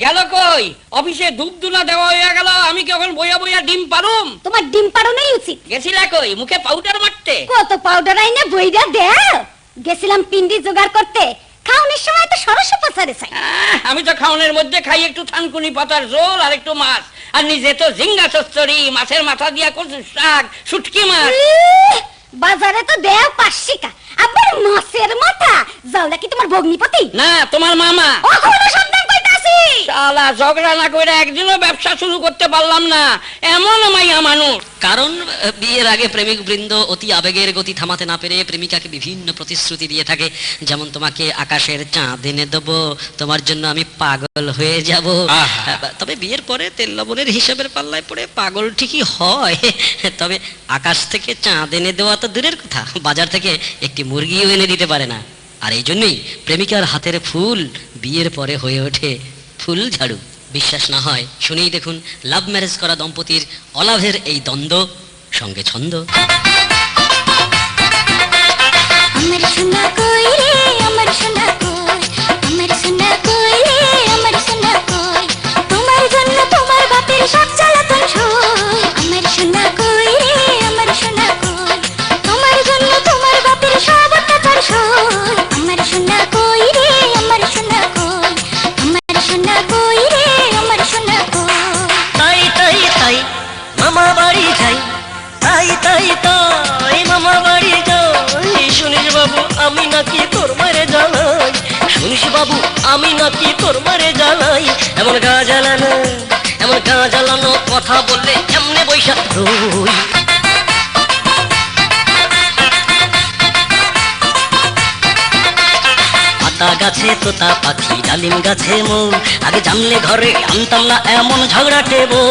গেল কই? অফিসে ধূপ ধুনা দেওয়া হয়ে গেল, আমি কি এখন বইয়া বইয়া ডিম পারুম? তোমার ডিম পাড়ানোই উচিত। গেছিলা কই মুখে পাউডার মারতে? কত পাউডার আইনে বইরা দেও। গেছিলাম পিন্ডি জোগাড় করতে, খাওনের সময় তো সরস পাচারে চাই। আমি তো খাওনের মধ্যে খাই একটু থানকুনি পাতার ঝোল আর একটু মাছ, আর নিজে তো ঝিঙ্গা চচ্চড়ি, মাছের মাথা দিয়া কচুর শাক, শুটকি মাছ। বাজারে তো দেও 5 টাকা, আবার মাছের মাথা। যাওলা কি তোমার ভগ্নিপতি? না, তোমার মামা। ওখানে সাবধান কইতাছি। শালা ঝগড়া না কইরা একদিনও ব্যবসা শুরু করতে পারলাম না, এমন মাইয়া মানুষ। কারণ বিয়ের আগে প্রেমিক বৃন্দ অতি আবেগের গতি থামাতে না পেরে প্রেমিকাকে বিভিন্ন প্রতিশ্রুতি দিয়ে থাকে, যেমন তোমাকে আকাশের চাঁদ এনে দেবো, তোমার জন্য আমি পাগল হয়ে যাব। তবে বিয়ের পরে তেল লবণের হিসাবের পাল্লায় পড়ে পাগল ঠিকই হয়, তবে আকাশ থেকে চাঁদ এনে দেওয়া তো দূরের কথা, বাজার থেকে একটি মুরগিও এনে দিতে পারে না। আর এই জন্যই প্রেমিকার হাতের ফুল বিয়ের পরে হয়ে ওঠে ফুল ঝাড়ু। বিশ্বাস না হয় শুনেই দেখুন লাভ ম্যারেজ করা দম্পতির অলাভের এই দ্বন্দ্ব, সঙ্গে ছন্দ। আমার সোনা কই রে, আমার সোনা কই, আমার সোনা কই রে, আমার সোনা কই, তোমার জন্য তোমার বাপের সব জ্বালাতন সই। আমার সোনা কই রে, আমার সোনা কই, তোমার জন্য তোমার বাপের সব অত্যাচার সই। আমার সোনা কই রে, আমার সোনা কই, আমার সোনা কই রে, আমার সোনা কই। তাই তাই তাই মামা বাড়ি যাই, তাই তাই তাই মামা বাড়ি যাই। শুনিস বাবু আমি নাকি তোর মারে জ্বালাই, শুনিস বাবু আমি নাকি তোর মারে জ্বালাই। এমন গা জ্বালানো, এমন গা জ্বালানো কথা বললে এমনি বৈশাখ রই। আতা গাছে তোতা পাখি, ডালিম গাছে মৌ, আগে জানলে ঘরে আনতাম না এমন ঝগড়াটে বউ।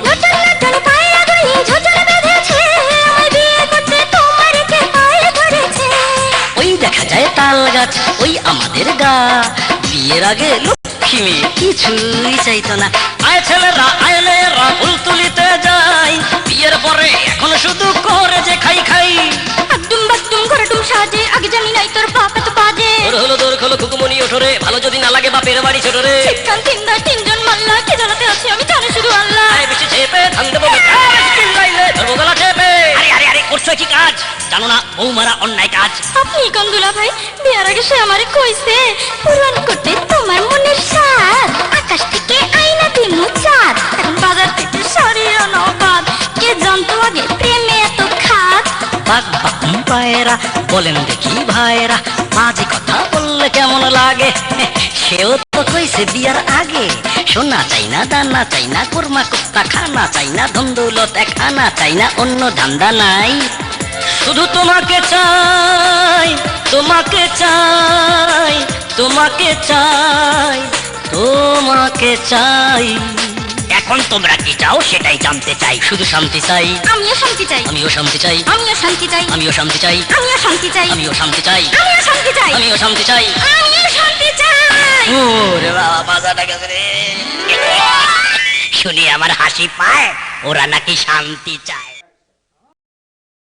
নতুন নতুন পায়রা গলি ঝুঁঝুর বেঁধেছে, আমায় বিয়ে করতে তোমার কে পায়ে ধরেছে। ওই দেখা যায় তাল গাছ, ওই আমাদের গা, বিয়ের আগে লক্ষ্মী মেয়ে কিছুই চাইতো না। আয় ছেলেরা আয় মেয়েরা ফুল তুলিতে যাই, বিয়ের পরে এখন শুধু করে যে খাই খাই। একদম বাকদুম করে টুম সাজে, আগে জানি নাই তোর বাপ এত বাজে। তোর হলো তোর খোলো খুকুমনি ওঠরে, ভালো যদি না লাগে বাপের বাড়ি ছোট রে। চিৎকান তিনদার তিনজন মাল্লা, কি জ্বালাতে আছি আমি জানি শুধু আল্লাহ। আয় বেশি চেপে ধান দেবো চিল্লাইলে ধরবো গলা চেপে। আরে আরে আরে করছো কি কাজ? জানো না বউ মারা অন্যায় কাজ। আপনি কান্দুলা ভাই, বিয়ার আগে সে আমারে কইছে পূরণ করতে তোমার মনের সাথ, আকাশ থেকে আইনা দিমু চাঁদ, এখন বাজার থেকে শাড়ি আনো বাদ। কে জানতো আগে প্রেমে এত খাত? বাঘ বাকুম পায়রা বলেন দেখি ভাইরা, মাঝে কথা বললে কেমন লাগে? সেও তো কইছে বিয়ার আগে, সোনা চাই না দানা চাই না, কুরমা কুত্তা খানা চাই না, ধন্দৌলত এক আনা চাই না, অন্য ধান্দা নাই। শুধু তোমাকে চাই, তোমাকে চাই, তোমাকে চাই, তোমাকে চাই। এখন তোমরা কি চাও সেটাই জানতে চাই। শুধু শান্তি চাই, আমিও শান্তি চাই, আমিও শান্তি চাই, আমিও শান্তি চাই, আমিও শান্তি চাই, আমিও শান্তি চাই, আমিও শান্তি চাই, আমিও শান্তি চাই, আমিও শান্তি চাই। আমিও শান্তি চাই। ওরে বাবা বাজাটা গেছে রে। শুনি আমার হাসি পায়, ওরা নাকি শান্তি চায়।